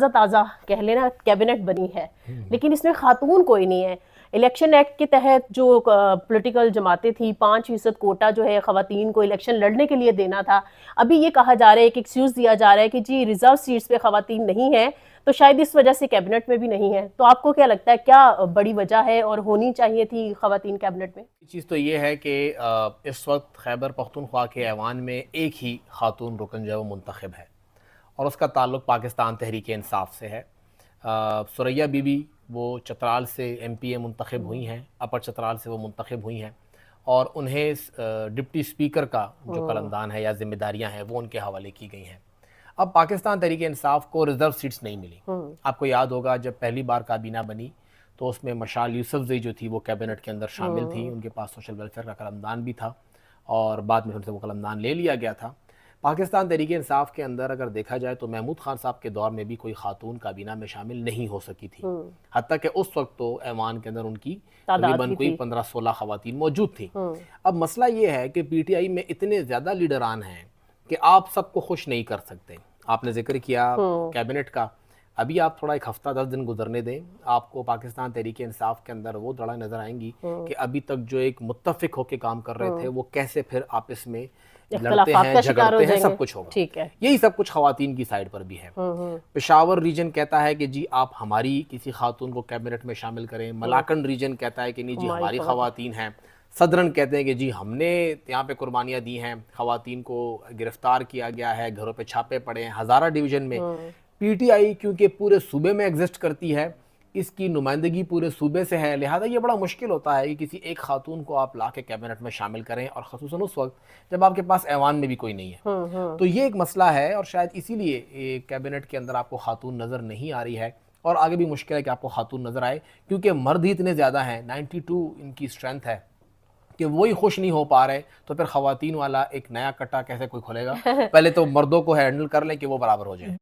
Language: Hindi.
ताज़ा ताज़ा कह लेना कैबिनेट बनी है, लेकिन इसमें खातून कोई नहीं है। इलेक्शन एक्ट के तहत जो पॉलिटिकल जमातें थी 5% कोटा जो है ख़वातीन को इलेक्शन लड़ने के लिए देना था, अभी ये कहा जा रहा है कि एक्सक्यूज़ दिया जा रहा है कि जी रिजर्व सीट्स पे ख़वातीन नहीं है, तो शायद इस वजह से कैबिनेट में भी नहीं है। तो आपको क्या लगता है, क्या बड़ी वजह है और होनी चाहिए थी ख़वातीन कैबिनेट में? चीज़ तो ये है कि इस वक्त खैबर पख्तूनख्वा के ऐवान में एक ही खातून रुकन जो है वो मुंतखब है और उसका ताल्लुक़ पाकिस्तान तहरीक इंसाफ से है। सुरैया बीबी वो चतराल से MPA मुंतखब हुई हैं, अपर चतराल से वो मुंतखब हुई हैं और उन्हें डिप्टी स्पीकर का जो कलमदान है या ज़िम्मेदारियाँ हैं वो उनके हवाले की गई हैं। अब पाकिस्तान तहरीक इंसाफ को रिज़र्व सीट्स नहीं मिली। आपको याद होगा जब पहली बार काबीना बनी तो उसमें मशाल यूसुफजई जो थी वो कैबिनेट के अंदर शामिल थी, उनके पास सोशल वेलफेयर का कलमदान भी था और बाद में उनसे वो कलमदान ले लिया गया था। पाकिस्तान तहरीक इंसाफ के अंदर अगर देखा जाए तो महमूद खान साहब के दौर में भी कोई खातून काबीना में शामिल नहीं हो सकी थी, हत्ता कि उस वक्त तो ऐवान के अंदर उनकी तकरीबन कोई 15-16 खवातीन मौजूद थी। अब मसला ये है कि PTI में इतने ज़्यादा लीडरान हैं कि आप सबको खुश नहीं कर सकते। आपने जिक्र किया कैबिनेट का, अभी आप थोड़ा एक हफ्ता 10 दिन गुजरने दें, आपको पाकिस्तान तहरीक इंसाफ के अंदर वो दड़ा नजर आएंगी कि अभी तक जो एक मुत्तफिक होकर काम कर रहे थे वो कैसे फिर आपस में लड़ते हैं, झगड़ते हैं, सब कुछ होगा। ठीक है, यही सब कुछ खवातीन की साइड पर भी है। पेशावर रीजन कहता है कि जी आप हमारी किसी खातून को कैबिनेट में शामिल करें। मलाकन रीजन कहता है कि नहीं जी हमारी खवातीन हैं। सदरन कहते हैं कि जी हमने यहाँ पे कुर्बानियाँ दी हैं, खवातीन को गिरफ्तार किया गया है, घरों पे छापे पड़े हैं। हज़ारा डिवीज़न में PTI क्योंकि पूरे सूबे में एग्जिस्ट करती है, इसकी नुमाइंदगी पूरे सूबे से है, लिहाजा ये बड़ा मुश्किल होता है कि किसी एक खातून को आप ला के कैबिनेट में शामिल करें और ख़ुसूसन उस वक्त जब आपके पास ऐवान में भी कोई नहीं है। तो ये एक मसला है और शायद इसीलिए कैबिनेट के अंदर आपको खातून नज़र नहीं आ रही है और आगे भी मुश्किल है कि आपको खातून नज़र आए क्योंकि मर्द ही इतने ज़्यादा हैं, 92 इनकी स्ट्रेंथ है कि वही खुश नहीं हो पा रहे, तो फिर खवातीन वाला एक नया कट्टा कैसे कोई खोलेगा। पहले तो मर्दों को हैंडल कर लें कि वो बराबर हो जाए।